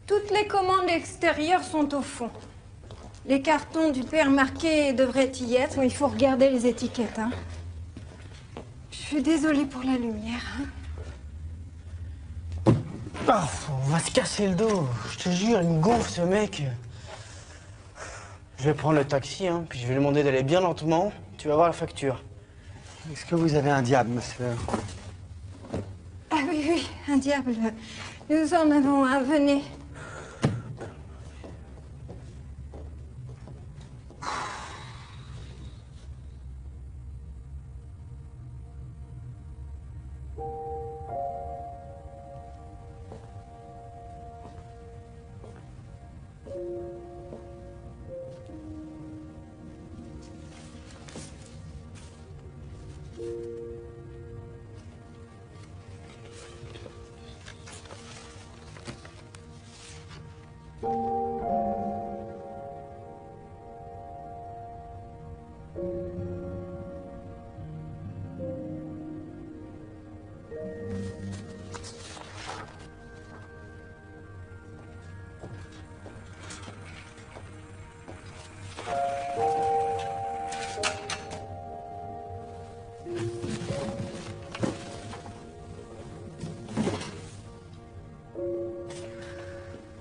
Toutes les commandes extérieures sont au fond. Les cartons du père marqué devraient y être, mais il faut regarder les étiquettes, hein. Je suis désolée pour la lumière, hein. Ah, on va se casser le dos. Je te jure, il me gonfle, ce mec. Je vais prendre le taxi, hein, puis je vais lui demander d'aller bien lentement. Tu vas voir la facture. Est-ce que vous avez un diable, ma sœur? Ah oui, oui, un diable. Nous en avons un, venez.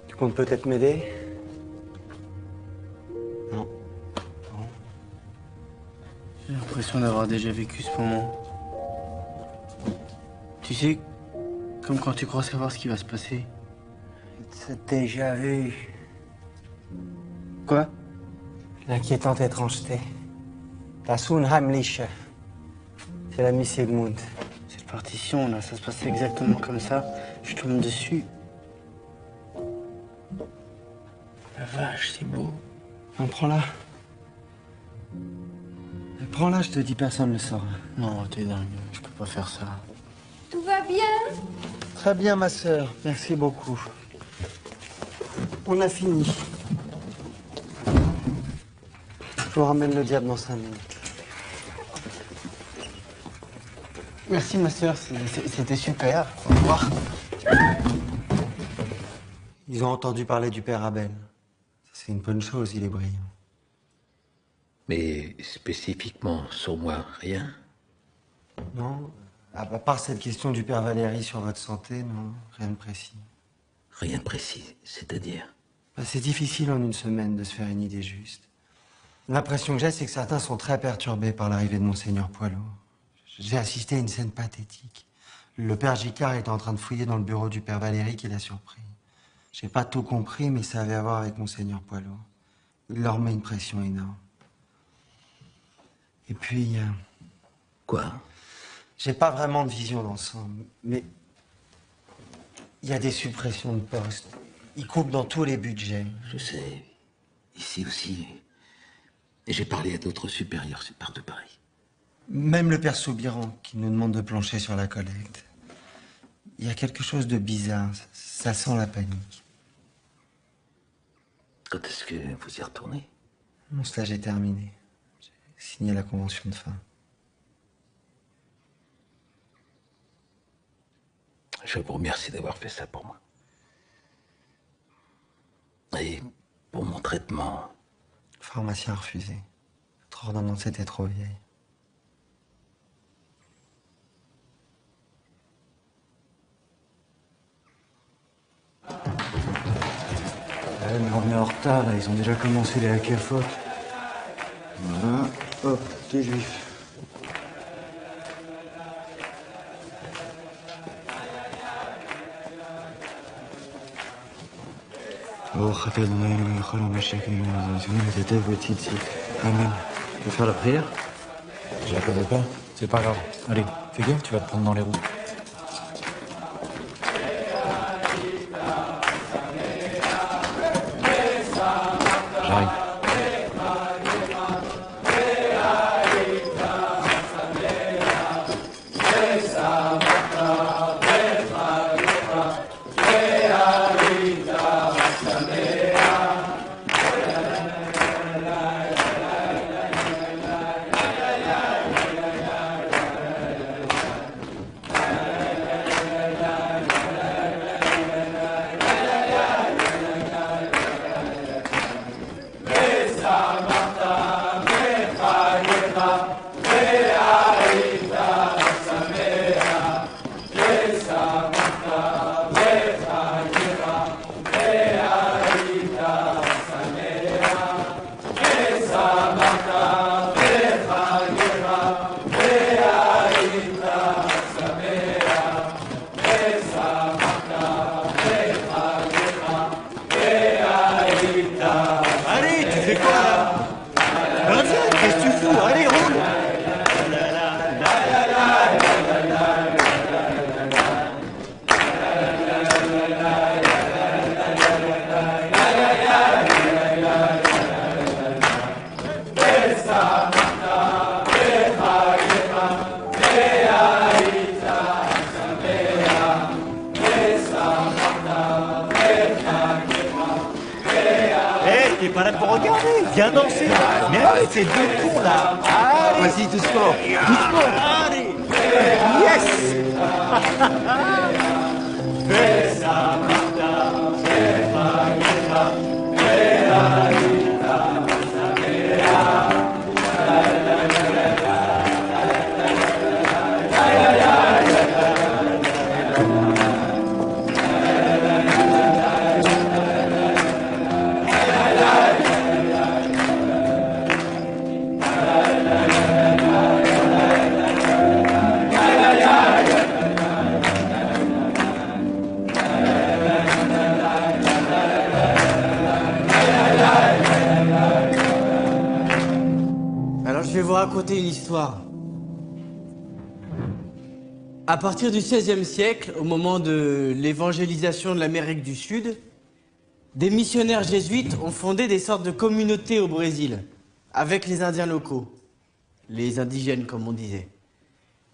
Tu comptes peut-être m'aider? Non. J'ai l'impression d'avoir déjà vécu ce moment. Tu sais, comme quand tu crois savoir ce qui va se passer. C'est déjà vu. Quoi? L'inquiétante étrangeté. Das Unheimliche. C'est l'ami Sigmund. Cette partition, là, ça se passait exactement comme ça. Je tombe dessus. La vache, c'est beau. Prends-la. Prends-la, je te dis, personne ne le saura. Non, t'es dingue, je peux pas faire ça. Tout va bien? Très bien, ma sœur. Merci beaucoup. On a fini. Je vous ramène le diable dans 5 minutes. Merci, ma sœur, c'était super. Au revoir. Ils ont entendu parler du père Abel. C'est une bonne chose, il est brillant. Mais spécifiquement sur moi, rien? Non, à part cette question du père Valéry sur votre santé, non, rien de précis. Rien de précis, c'est-à-dire? C'est difficile en une semaine de se faire une idée juste. L'impression que j'ai, c'est que certains sont très perturbés par l'arrivée de Monseigneur Poilot. J'ai assisté à une scène pathétique. Le père Gicard était en train de fouiller dans le bureau du père Valéry qui l'a surpris. J'ai pas tout compris, mais ça avait à voir avec Monseigneur Poilot. Il leur met une pression énorme. Et puis... Quoi? J'ai pas vraiment de vision d'ensemble, mais... Il y a des suppressions de postes. Ils coupent dans tous les budgets. Je sais. Ici aussi. Et j'ai parlé à d'autres supérieurs, c'est partout pareil. Même le père Soubiran, qui nous demande de plancher sur la collecte. Il y a quelque chose de bizarre. Ça sent la panique. Quand est-ce que vous y retournez? Mon stage est terminé. J'ai signé la convention de fin. Je vous remercie d'avoir fait ça pour moi. Et pour mon traitement... Le pharmacien a refusé. Votre ordonnance était trop vieille. Ouais, mais on est en retard, là. Ils ont déjà commencé les hacks à faute. Voilà. Hop, t'es juif. Oh, Amen. Tu veux faire la prière? Je la connais pas. C'est pas grave. Allez, fais gaffe, tu vas te prendre dans les roues. J'arrive. Allez, tu fais quoi là? Vas-y, qu'est-ce que tu fous? Allez, roule! T'es pas là pour regarder, viens danser. Mais allez, c'est deux cons là. Allez. Vas-y, doucement. Doucement. Allez. Yes. Fais ça, Martha. Fais pas, Alors je vais vous raconter une histoire. À partir du XVIe siècle, au moment de l'évangélisation de l'Amérique du Sud, des missionnaires jésuites ont fondé des sortes de communautés au Brésil, avec les Indiens locaux, les indigènes comme on disait.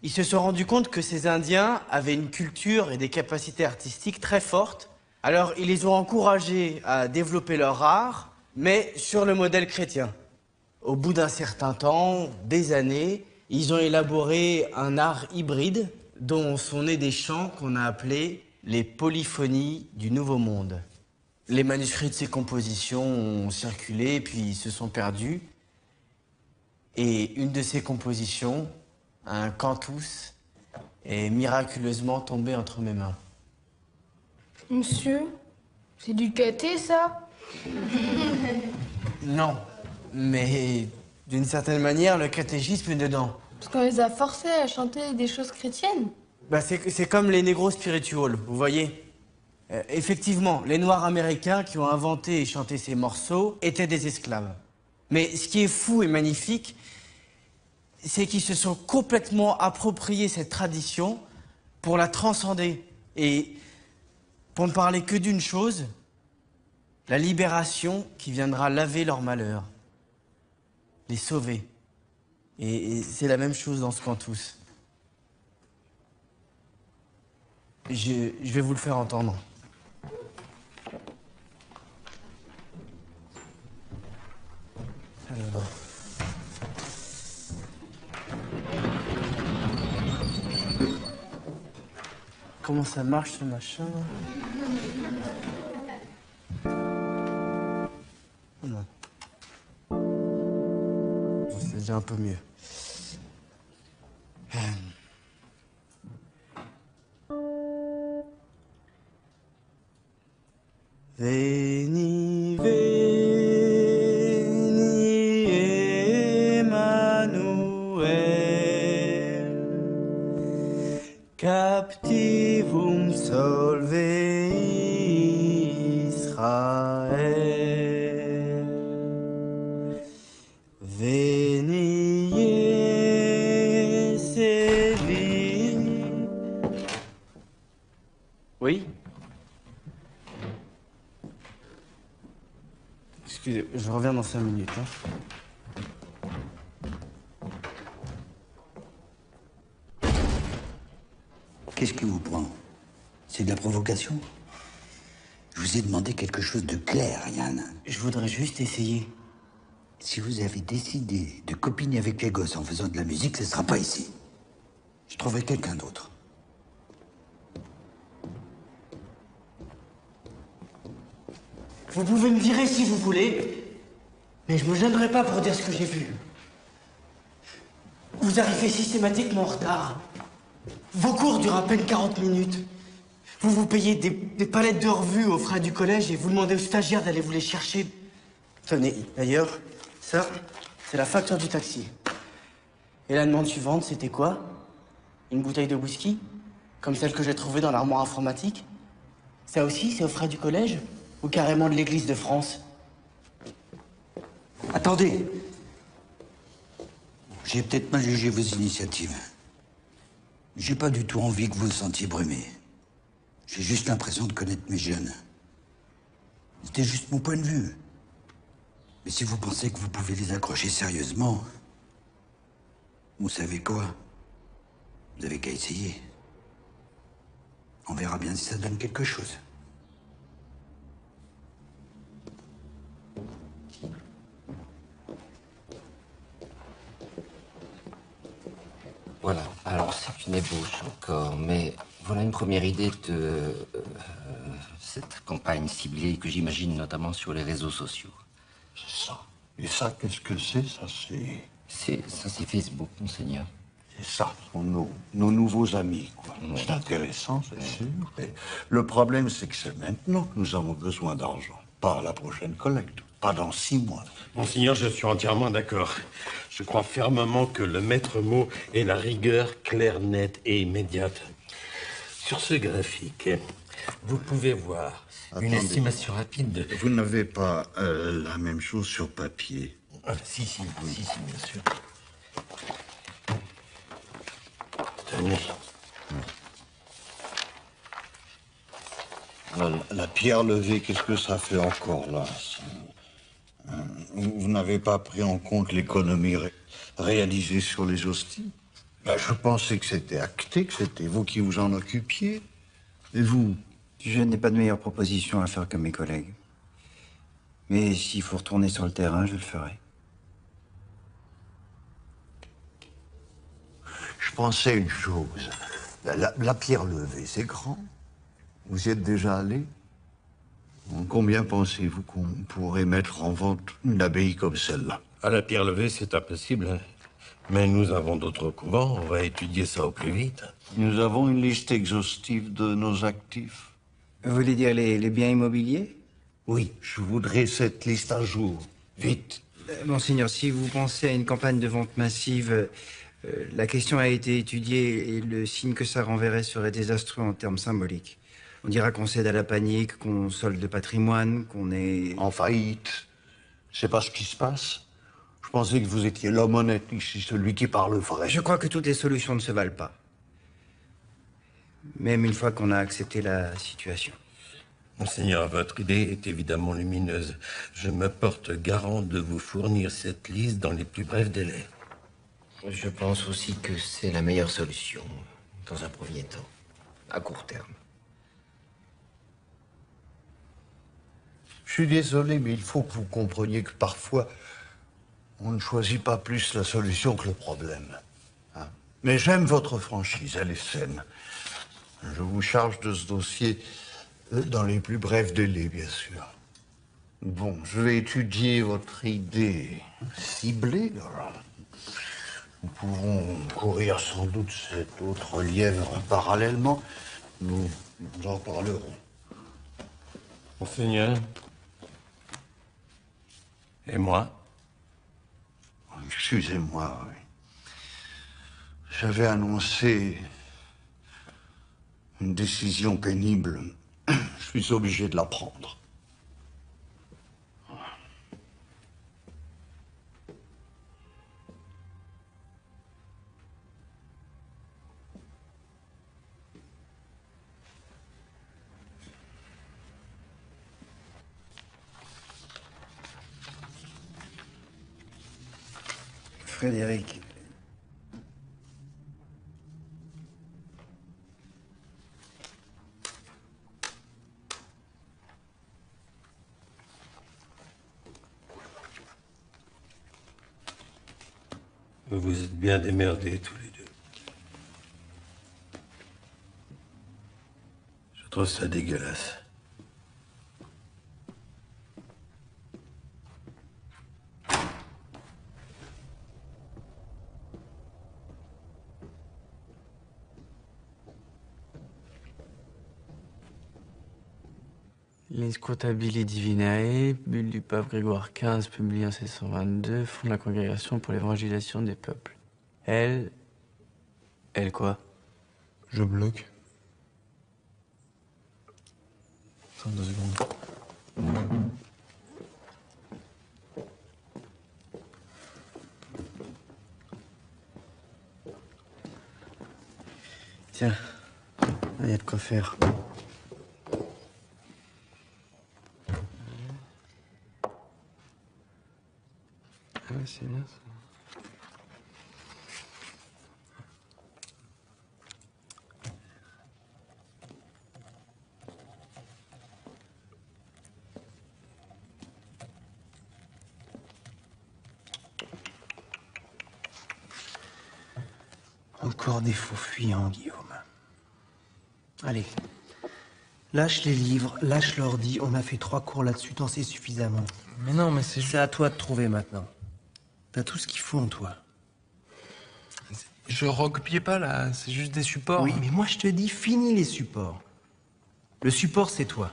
Ils se sont rendus compte que ces Indiens avaient une culture et des capacités artistiques très fortes, alors ils les ont encouragés à développer leur art, mais sur le modèle chrétien. Au bout d'un certain temps, des années, ils ont élaboré un art hybride dont sont nés des chants qu'on a appelés les polyphonies du Nouveau Monde. Les manuscrits de ces compositions ont circulé puis se sont perdus. Et une de ces compositions, un cantus, est miraculeusement tombée entre mes mains. Monsieur, c'est du caté, ça? Non, mais d'une certaine manière, le catéchisme est dedans. Parce qu'on les a forcés à chanter des choses chrétiennes. Bah c'est comme les négros spirituals, vous voyez. Effectivement, les Noirs américains qui ont inventé et chanté ces morceaux étaient des esclaves. Mais ce qui est fou et magnifique, c'est qu'ils se sont complètement appropriés cette tradition pour la transcender. Et pour ne parler que d'une chose, la libération qui viendra laver leur malheur, les sauver. Et c'est la même chose dans ce Cantus. Je vais vous le faire entendre. Alors... Comment ça marche ce machin? Non. Bon, c'est déjà un peu mieux. Veni, veni, Emmanuel, captivum solve Israël. Veni, Séville. Oui? Excusez, je reviens dans 5 minutes. Qu'est-ce qui vous prend? C'est de la provocation? Je vous ai demandé quelque chose de clair, Yann. Je voudrais juste essayer. Si vous avez décidé de copiner avec les gosses en faisant de la musique, ce sera pas ici. Je trouverai quelqu'un d'autre. Vous pouvez me virer si vous voulez, mais je me gênerai pas pour dire ce que j'ai vu. Vous arrivez systématiquement en retard. Vos cours durent à peine 40 minutes. Vous vous payez des palettes de revues aux frais du collège et vous demandez aux stagiaires d'aller vous les chercher. Tenez, d'ailleurs, ça, c'est la facture du taxi. Et la demande suivante, c'était quoi? Une bouteille de whisky? Comme celle que j'ai trouvée dans l'armoire informatique? Ça aussi, c'est aux frais du collège? Ou carrément de l'église de France? Attendez. J'ai peut-être mal jugé vos initiatives. J'ai pas du tout envie que vous vous sentiez brumé. J'ai juste l'impression de connaître mes jeunes. C'était juste mon point de vue. Mais si vous pensez que vous pouvez les accrocher sérieusement, vous savez quoi? Vous avez qu'à essayer. On verra bien si ça donne quelque chose. Voilà, alors c'est une ébauche encore, mais voilà une première idée de cette campagne ciblée que j'imagine notamment sur les réseaux sociaux. C'est ça. Et ça, qu'est-ce que c'est? Ça, c'est... Ça, c'est Facebook, monseigneur. C'est ça, sont nos nouveaux amis, quoi. Ouais. C'est intéressant, c'est sûr. Mais le problème, c'est que c'est maintenant que nous avons besoin d'argent. Pas à la prochaine collecte. Pas dans 6 mois. Monseigneur, je suis entièrement d'accord. Je crois fermement que le maître mot est la rigueur claire, nette et immédiate. Sur ce graphique, vous pouvez voir une estimation rapide de... Vous n'avez pas la même chose sur papier? Si, bien sûr. Tenez. La pierre levée, qu'est-ce que ça fait encore, là? Vous n'avez pas pris en compte l'économie réalisée sur les hosties? Ben, je pensais que c'était acté, que c'était vous qui vous en occupiez. Et vous? Je n'ai pas de meilleure proposition à faire que mes collègues. Mais s'il faut retourner sur le terrain, je le ferai. Je pensais une chose. La pierre levée, c'est grand. Vous y êtes déjà allé? Combien pensez-vous qu'on pourrait mettre en vente une abbaye comme celle-là? À la pierre levée, c'est impossible. Hein. Mais nous avons d'autres couvents. On va étudier ça au plus vite. Nous avons une liste exhaustive de nos actifs. Vous voulez dire les biens immobiliers? Oui, je voudrais cette liste à jour. Vite. Monseigneur, si vous pensez à une campagne de vente massive, la question a été étudiée et le signe que ça renverrait serait désastreux en termes symboliques. On dira qu'on cède à la panique, qu'on solde le patrimoine, qu'on est... En faillite. C'est pas ce qui se passe. Je pensais que vous étiez l'homme honnête ici, celui qui parle vrai. Je crois que toutes les solutions ne se valent pas. Même une fois qu'on a accepté la situation. Monseigneur, votre idée est évidemment lumineuse. Je me porte garant de vous fournir cette liste dans les plus brefs délais. Je pense aussi que c'est la meilleure solution, dans un premier temps, à court terme. Je suis désolé, mais il faut que vous compreniez que parfois, on ne choisit pas plus la solution que le problème. Hein? Mais j'aime votre franchise, elle est saine. Je vous charge de ce dossier dans les plus brefs délais, bien sûr. Bon, je vais étudier votre idée ciblée. Alors, nous pouvons courir sans doute cet autre lièvre parallèlement. Nous en parlerons. Monseigneur. Et moi? Excusez-moi, oui. J'avais annoncé une décision pénible. Je suis obligé de la prendre. Frédéric. Vous êtes bien démerdés tous les deux. Je trouve ça dégueulasse. L'inscrutabili divinae, bulle du pape Grégoire XV, publié en 1622, fonde la congrégation pour l'évangélisation des peuples. Elle quoi? Je bloque. Attends 2 secondes. Tiens, il y a de quoi faire. Ah ouais, c'est bien ça. Encore des faux fuyants, Guillaume. Allez, lâche les livres, lâche l'ordi. On a fait 3 cours là-dessus, t'en sais suffisamment. Mais non, mais c'est... C'est à toi de trouver maintenant. T'as tout ce qu'il faut en toi. Je recopiais pas, là. C'est juste des supports. Oui, mais moi, je te dis, finis les supports. Le support, c'est toi.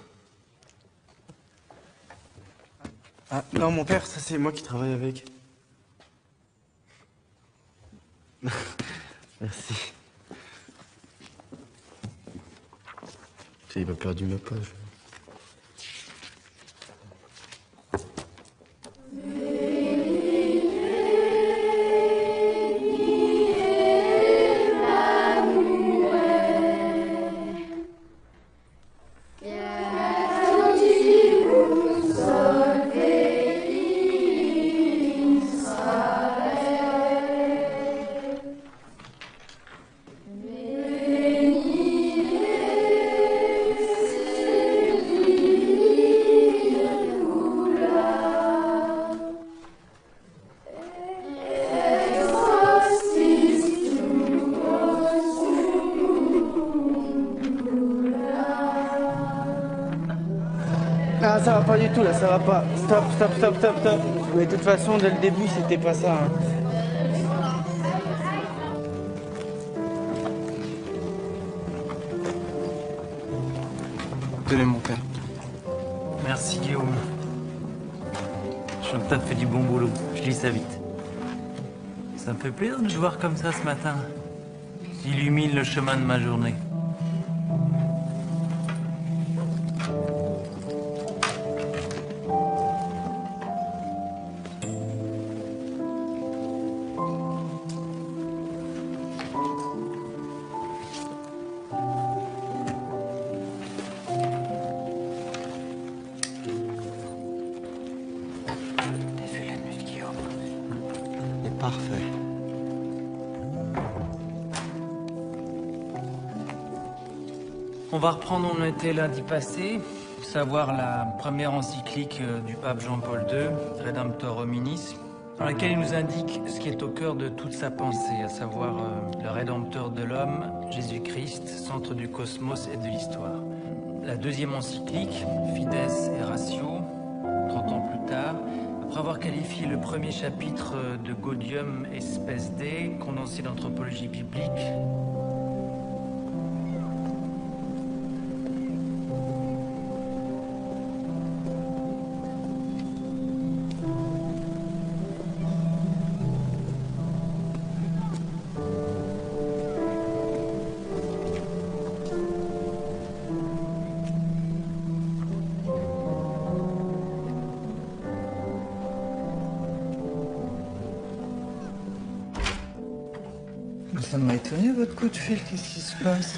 Ah, non, mon père, ça, c'est moi qui travaille avec. Merci. Il m'a perdu ma page. Ah, ça va pas du tout, là, ça va pas. Stop, stop, stop, stop, stop. Mais de toute façon, dès le début, c'était pas ça. Hein. Tenez, mon père. Merci, Guillaume. Chantal fait du bon boulot. Je lis ça vite. Ça me fait plaisir de te voir comme ça ce matin. Illumine le chemin de ma journée. Parfait. On va reprendre où on était lundi passé, savoir la première encyclique du pape Jean-Paul II, Redemptor Hominis, dans laquelle il nous indique ce qui est au cœur de toute sa pensée, à savoir le Rédempteur de l'homme, Jésus-Christ, centre du cosmos et de l'histoire. La deuxième encyclique, Fides et Ratio, 30 ans plus tard, après avoir qualifié le premier chapitre de Gaudium et Spes Dei, condensé d'anthropologie biblique, Ça m'a étonné votre coup de fil, qu'est-ce qui se passe?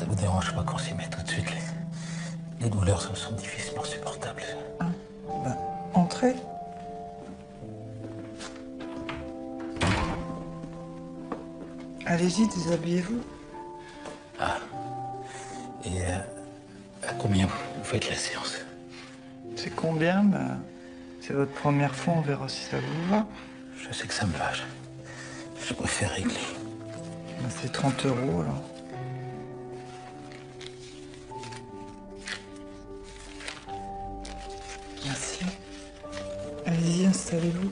Ça vous dérange pas qu'on s'y mette tout de suite? Les douleurs sont difficilement supportables. Ah, bah, entrez. Allez-y, déshabillez-vous. Ah. Et à combien vous faites la séance? C'est combien? Bah, c'est votre première fois, on verra si ça vous va. Je sais que ça me va. Je préfère régler. Bah, c'est 30 € alors. Merci. Allez-y, installez-vous.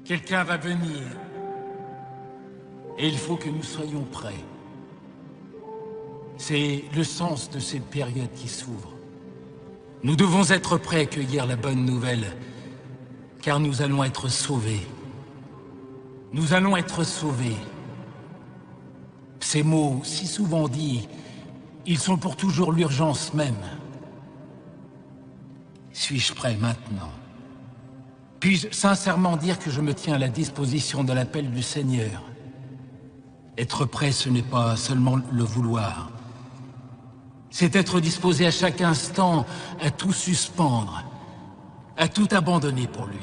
Quelqu'un va venir. Et il faut que nous soyons prêts. C'est le sens de cette période qui s'ouvre. Nous devons être prêts à accueillir la bonne nouvelle, car nous allons être sauvés. Nous allons être sauvés. Ces mots, si souvent dits, ils sont pour toujours l'urgence même. Suis-je prêt maintenant? Puis-je sincèrement dire que je me tiens à la disposition de l'appel du Seigneur? Être prêt, ce n'est pas seulement le vouloir. C'est être disposé à chaque instant à tout suspendre, à tout abandonner pour lui.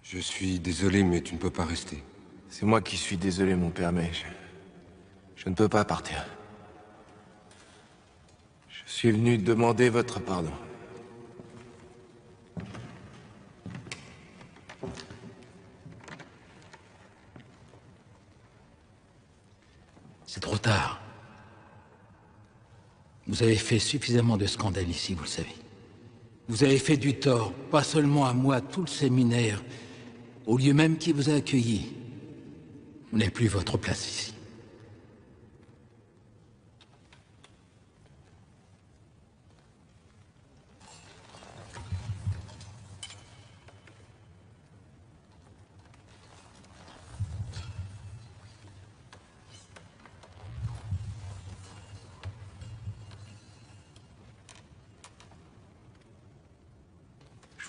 Je suis désolé, mais tu ne peux pas rester. C'est moi qui suis désolé, mon père, mais je ne peux pas partir. Je Je suis venu demander votre pardon. C'est trop tard. Vous avez fait suffisamment de scandales ici, vous le savez. Vous avez fait du tort, pas seulement à moi, tout le séminaire, au lieu même qui vous a accueilli. Vous n'avez plus votre place ici.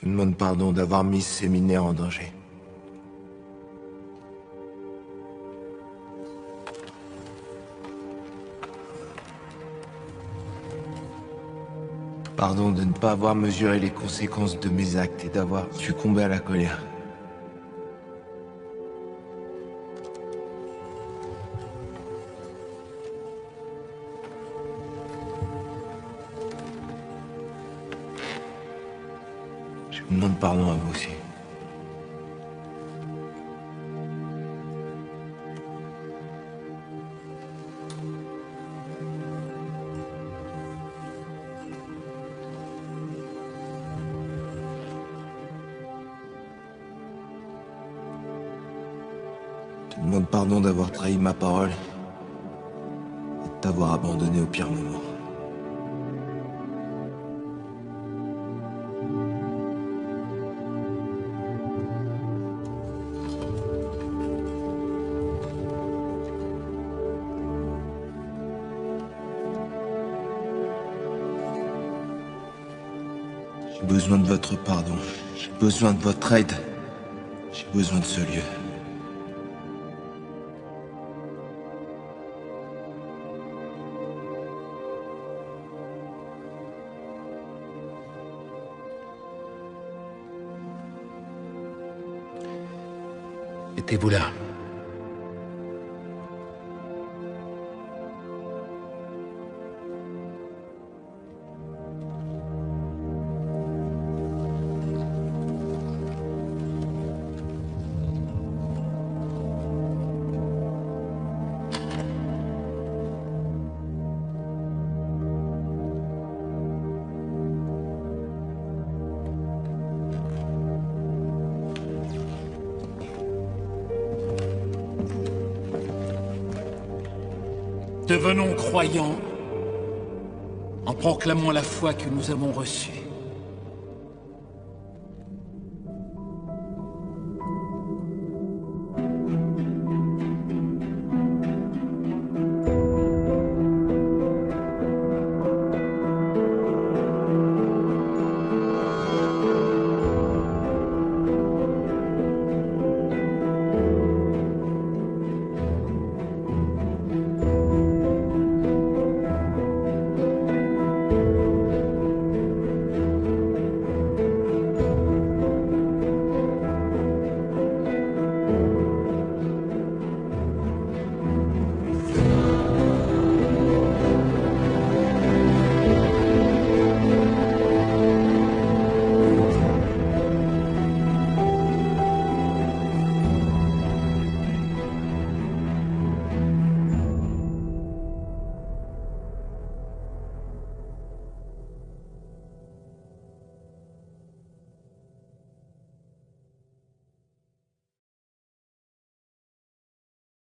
Je vous demande pardon d'avoir mis ce séminaire en danger. Pardon de ne pas avoir mesuré les conséquences de mes actes et d'avoir succombé à la colère. Je vous demande pardon à vous aussi. Je vous demande pardon d'avoir trahi ma parole et de t'avoir abandonné au pire moment. J'ai besoin de votre pardon. J'ai besoin de votre aide. J'ai besoin de ce lieu. Étiez-vous là? Devenons croyants en proclamant la foi que nous avons reçue.